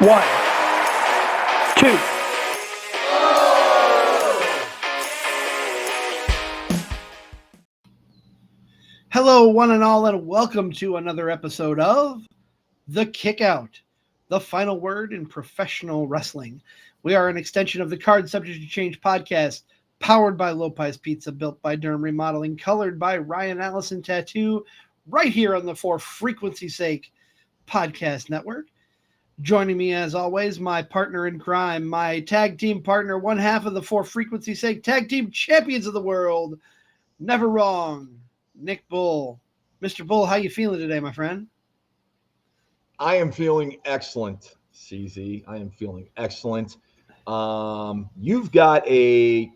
1, 2. Hello, one and all, and welcome to another episode of The Kickout, the final word in professional wrestling. We are an extension of the Card Subject to Change podcast, powered by Lopez Pizza, built by Durham Remodeling, colored by Ryan Allison Tattoo, right here on the For Frequency's Sake podcast network. Joining me, as always, my partner in crime, my tag team partner, one half of the For Frequency's Sake tag team champions of the world, never wrong, Nick Bull. Mr. Bull, how you feeling today, my friend? I am feeling excellent, CZ. I am feeling excellent. You've got a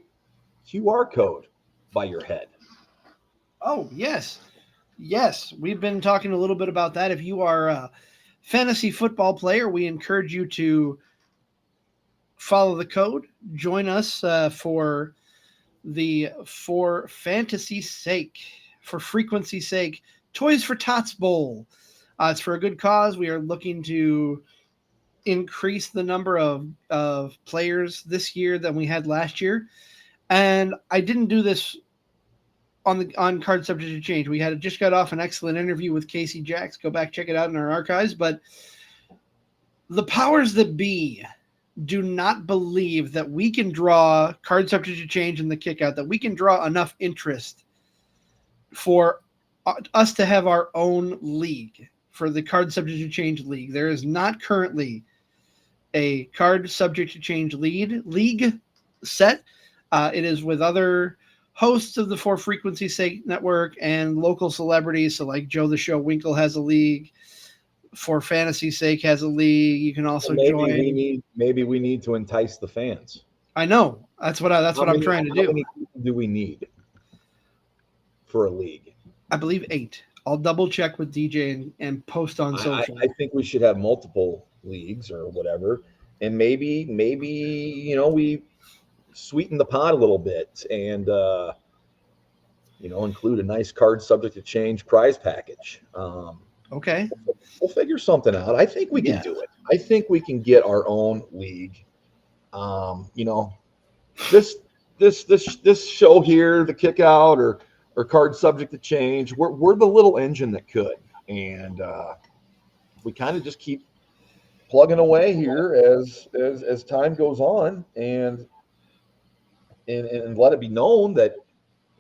QR code by your head. Oh, yes. Yes, we've been talking a little bit about that. If you are a fantasy football player, we encourage you to follow the code. Join us for fantasy's sake, for frequency's sake, Toys for Tots Bowl. It's for a good cause. We are looking to increase the number of players this year than we had last year. And I didn't do this on Card Subject to Change. We had just got off an excellent interview with Casey Jacks. Go back, check it out in our archives. But the powers that be do not believe that we can draw Card Subject to Change in the Kickout, that we can draw enough interest for us to have our own league, for the Card Subject to Change League. There is not currently a Card Subject to Change league set. It is with other hosts of the For Frequency's Sake network and local celebrities. So like Joe the Show Winkle has a league. For Fantasy's Sake has a league. You can also join. Maybe we need to entice the fans. I know. That's what I'm trying to do. How many people do we need for a league? I believe 8. I'll double check with DJ and post on social. I think we should have multiple leagues or whatever. And maybe, we sweeten the pot a little bit and, include a nice Card Subject to Change prize package. Okay. We'll figure something out. I think we can do it. I think we can get our own league. This show here, the Kickout or Card Subject to Change, we're the little engine that could. And we kind of just keep plugging away here as time goes on and let it be known that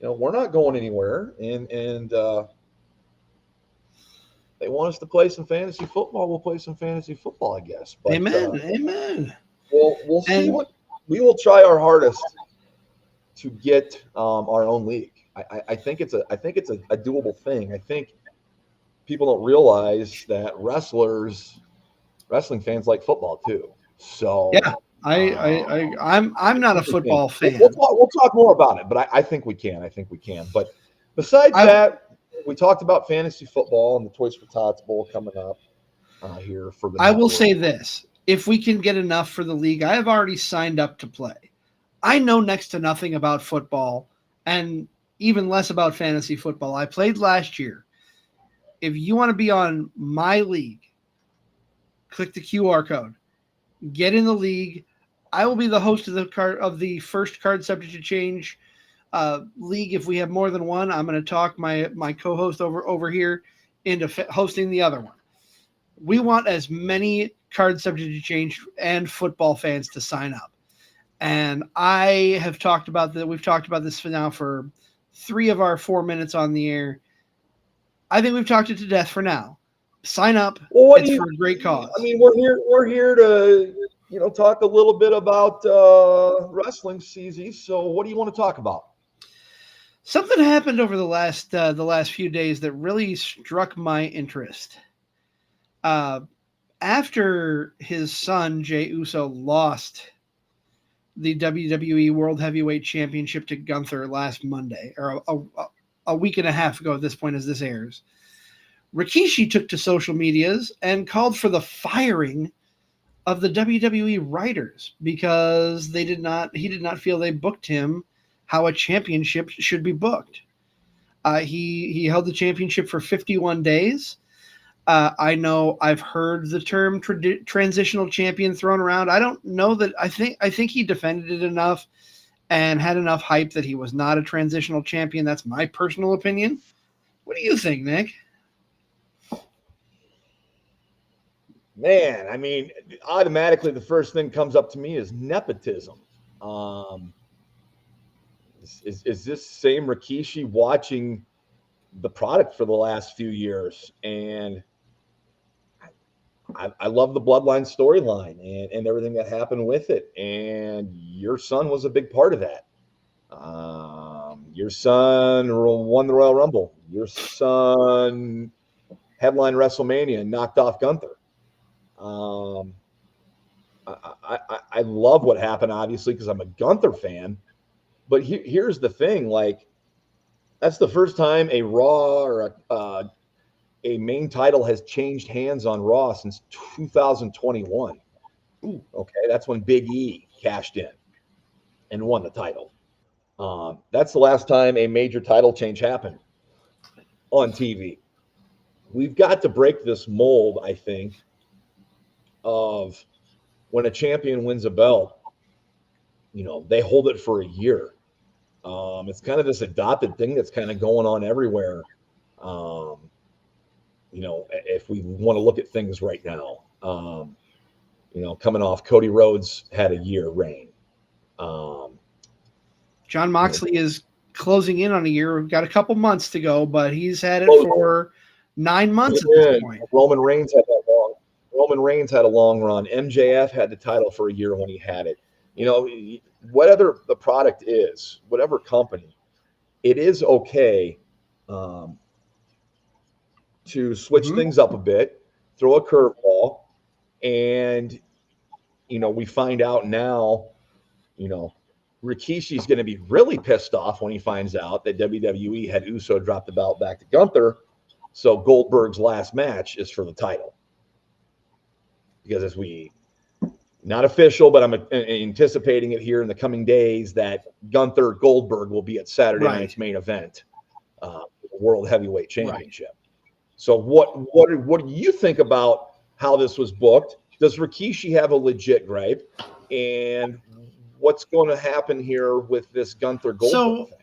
we're not going anywhere and they want us to play some fantasy football. We'll play some fantasy football, I guess. But, Amen. We'll see we will try our hardest to get our own league. I think it's a doable thing. I think people don't realize that wrestling fans like football too. So yeah, I'm not a football fan. We'll talk more about it, but I think we can. But besides that, we talked about fantasy football and the Toys for Tots Bowl coming up here for the. I will say this: if we can get enough for the league, I have already signed up to play. I know next to nothing about football, and even less about fantasy football. I played last year. If you want to be on my league, click the QR code. Get in the league. I will be the host of the first Card Subject to Change league. If we have more than one, I'm going to talk my co-host over here into hosting the other one. We want as many Card Subject to Change and football fans to sign up. And I have talked about that. We've talked about this for 3 of our 4 minutes on the air. I think we've talked it to death for now. Sign up. Well, it's for a great cause. I mean, we're here to talk a little bit about wrestling, CZ. So what do you want to talk about? Something happened over the last few days that really struck my interest. After his son Jey Uso lost the WWE World Heavyweight Championship to Gunther last Monday, or a week and a half ago at this point as this airs, Rikishi took to social medias and called for the firing of the WWE writers because he did not feel they booked him how a championship should be booked. He held the championship for 51 days. I know I've heard the term transitional champion thrown around. I don't know that. I think he defended it enough and had enough hype that he was not a transitional champion. That's my personal opinion. What do you think, Nick? Man, I mean, automatically the first thing comes up to me is nepotism. Is this same Rikishi watching the product for the last few years? And I love the bloodline storyline and everything that happened with it. And your son was a big part of that. Your son won the Royal Rumble. Your son headlined WrestleMania and knocked off Gunther. I love what happened, obviously, because I'm a Gunther fan. But here's the thing: like, that's the first time a Raw or a main title has changed hands on Raw since 2021. Ooh, okay, that's when Big E cashed in and won the title. That's the last time a major title change happened on TV. We've got to break this mold, I think, of when a champion wins a belt, they hold it for a year. It's kind of this adopted thing that's kind of going on everywhere. If we want to look at things right now, coming off Cody Rhodes had a year reign. John Moxley is closing in on a year. We've got a couple months to go, but he's had it for 9 months at this point. Roman Reigns had a long run. MJF had the title for a year when he had it. Whatever the product is, whatever company, it is okay to switch things up a bit, throw a curveball, and we find out now, Rikishi's going to be really pissed off when he finds out that WWE had Uso drop the belt back to Gunther, so Goldberg's last match is for the title. Because not official, but I'm anticipating it here in the coming days that Gunther Goldberg will be at Saturday night's main event, the World Heavyweight Championship. Right. So what do you think about how this was booked? Does Rikishi have a legit gripe? And what's going to happen here with this Gunther Goldberg thing?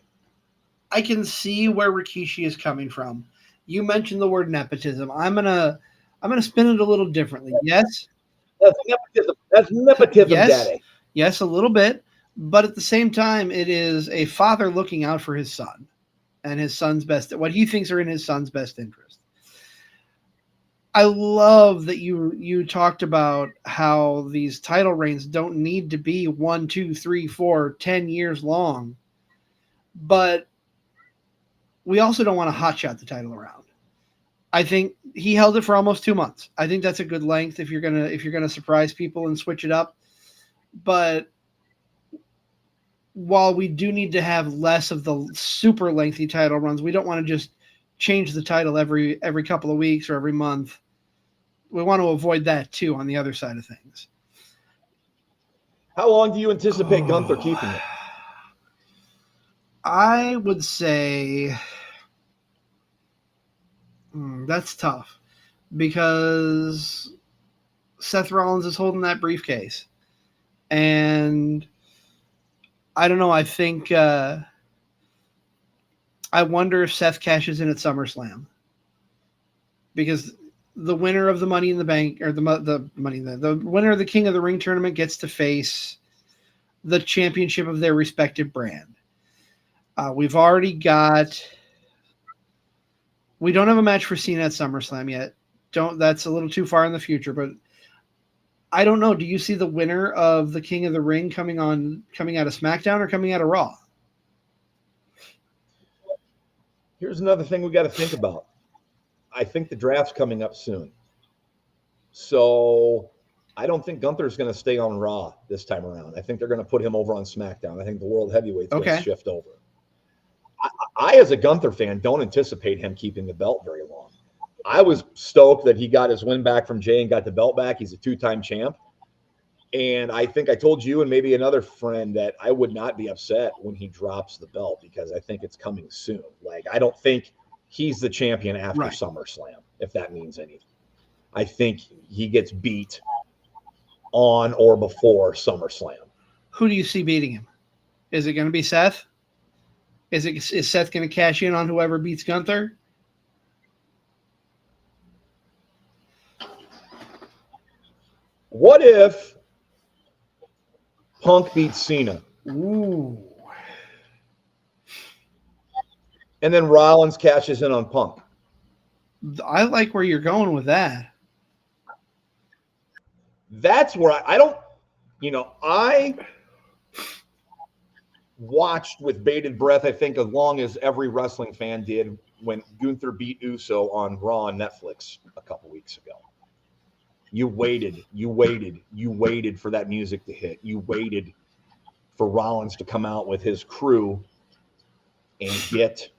I can see where Rikishi is coming from. You mentioned the word nepotism. I'm gonna spin it a little differently. Yes. That's nepotism. That's nepotism, yes, Daddy. Yes, a little bit. But at the same time, it is a father looking out for his son and his son's best, what he thinks are in his son's best interest. I love that you talked about how these title reigns don't need to be 1, 2, 3, 4, 10 years long. But we also don't want to hotshot the title around. I think he held it for almost 2 months. I think that's a good length if you're gonna surprise people and switch it up. But while we do need to have less of the super lengthy title runs, we don't want to just change the title every couple of weeks or every month. We want to avoid that too on the other side of things. How long do you anticipate Gunther keeping it? I would say that's tough because Seth Rollins is holding that briefcase. And I don't know. I think I wonder if Seth cashes in at SummerSlam because the winner of the Money in the Bank or the winner of the King of the Ring tournament gets to face the championship of their respective brand. We've already got. We don't have a match for Cena at SummerSlam yet. That's a little too far in the future, but I don't know. Do you see the winner of the King of the Ring coming out of SmackDown or coming out of Raw? Here's another thing we got to think about. I think the draft's coming up soon. So I don't think Gunther's going to stay on Raw this time around. I think they're going to put him over on SmackDown. I think the World Heavyweight's going to shift over. I, as a Gunther fan, don't anticipate him keeping the belt very long. I was stoked that he got his win back from Jey and got the belt back. He's a 2-time champ. And I think I told you and maybe another friend that I would not be upset when he drops the belt because I think it's coming soon. Like, I don't think he's the champion after SummerSlam, if that means anything. I think he gets beat on or before SummerSlam. Who do you see beating him? Is it going to be Seth? Is Seth going to cash in on whoever beats Gunther? What if Punk beats Cena? Ooh. And then Rollins cashes in on Punk. I like where you're going with that. That's where I don't, I watched with bated breath, I think, as long as every wrestling fan did when Gunther beat Uso on Raw on Netflix a couple weeks ago. You waited for that music to hit. You waited for Rollins to come out with his crew and get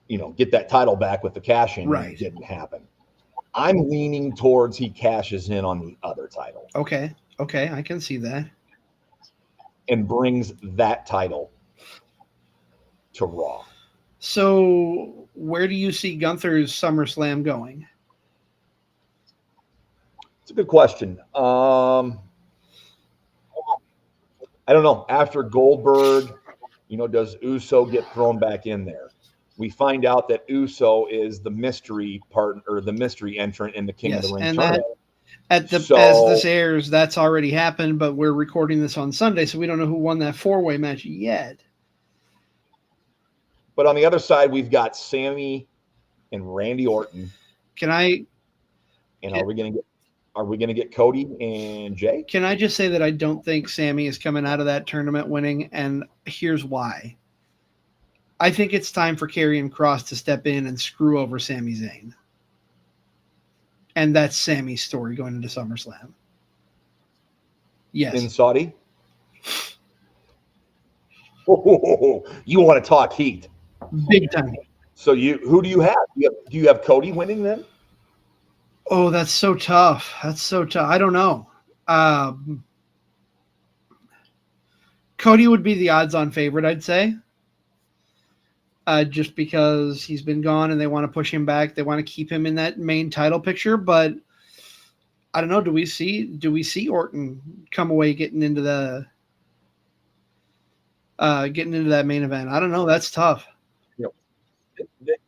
that title back with the cash in. Right. It didn't happen. I'm leaning towards he cashes in on the other title. Okay, I can see that. And brings that title to Raw. So where do you see Gunther's SummerSlam going? It's a good question. I don't know. After Goldberg, does Uso get thrown back in there? We find out that Uso is the mystery partner or the mystery entrant in the King of the Ring tournament. As this airs, that's already happened, but we're recording this on Sunday, so we don't know who won that 4-way match yet. But on the other side, we've got Sammy and Randy Orton. Are we gonna get Cody and Jey? Can I just say that I don't think Sammy is coming out of that tournament winning, and here's why. I think it's time for Karrion Kross to step in and screw over Sami Zayn. And that's Sammy's story going into SummerSlam. Yes. In Saudi? Oh, you want to talk heat. Big time. So who do you have? Do you have Cody winning then? Oh, that's so tough. I don't know. Cody would be the odds-on favorite, I'd say. Just because he's been gone and they want to push him back. They want to keep him in that main title picture, but I don't know. Do we see Orton come away getting into that main event? I don't know. That's tough.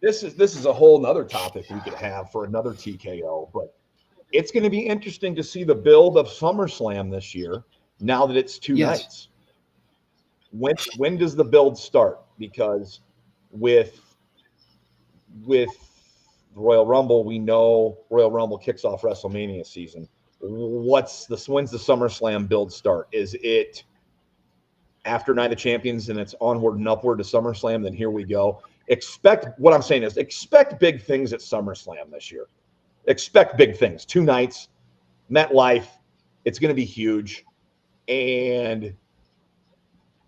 This is a whole nother topic we could have for another TKO, but it's going to be interesting to see the build of SummerSlam this year. Now that it's two nights, when does the build start? Because with Royal Rumble, we know Royal Rumble kicks off WrestleMania season. When's the SummerSlam build start? Is it after Night of Champions and it's onward and upward to SummerSlam? Then here we go. Expect big things at SummerSlam this year. Expect big things. 2 nights, MetLife. It's going to be huge, and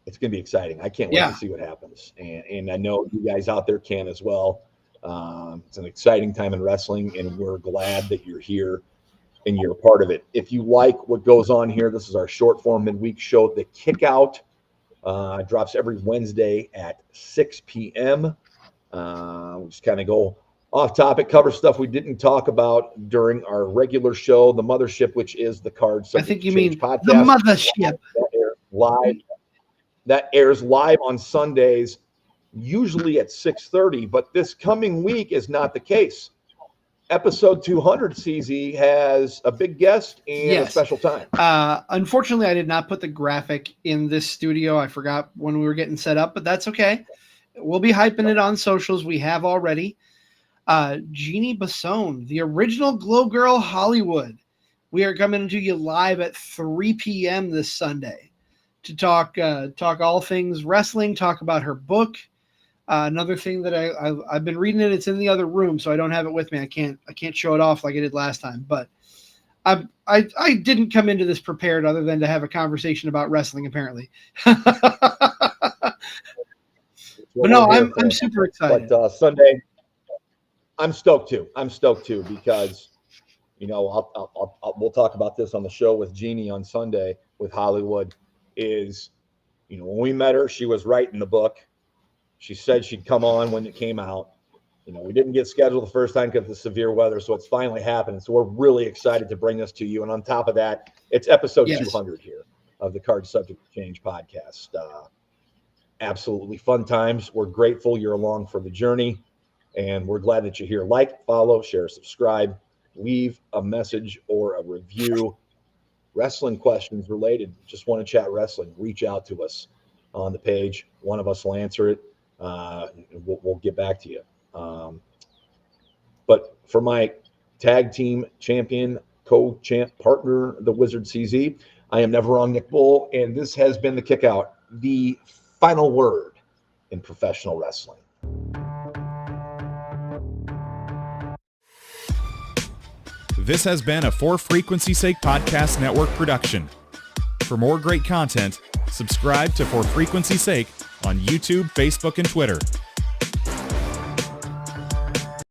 it's going to be exciting. I can't wait to see what happens. And I know you guys out there can as well. It's an exciting time in wrestling, and we're glad that you're here and you're a part of it. If you like what goes on here, this is our short form midweek show. The Kickout drops every Wednesday at 6 p.m. We just kind of go off topic, cover stuff we didn't talk about during our regular show, The Mothership, which is the Card Subject I think you mean podcast. The Mothership. That airs live on Sundays, usually at 6:30, but this coming week is not the case. Episode 200, CZ, has a big guest and a special time. Unfortunately, I did not put the graphic in this studio. I forgot when we were getting set up, but that's okay. We'll be hyping it on socials. We have already. Jeannie Bassone, the original Glow Girl Hollywood. We are coming to you live at 3 p.m. this Sunday to talk all things wrestling, talk about her book. Another thing that I've been reading it. It's in the other room, so I don't have it with me. I can't show it off like I did last time. But I didn't come into this prepared other than to have a conversation about wrestling, apparently. But no, I'm super excited. But Sunday, I'm stoked too because we'll talk about this on the show with Jeannie on Sunday with Hollywood. When we met her, she was writing the book. She said she'd come on when it came out. We didn't get scheduled the first time because of the severe weather, so it's finally happening. So we're really excited to bring this to you. And on top of that, it's episode 200 here of the Card Subject to Change podcast. Absolutely fun times. We're grateful you're along for the journey, and we're glad that you're here. Like, follow, share, subscribe, leave a message or a review. Wrestling questions related, just want to chat wrestling, reach out to us on the page. One of us will answer it. We'll get back to you. But for my tag team champion, co-champ partner, the Wizard CZ, I am Never Wrong Nick Bull, and this has been the Kickout, the final word in professional wrestling. This has been a For Frequency's Sake Podcast Network production. For more great content, subscribe to For Frequency's Sake on YouTube, Facebook, and Twitter.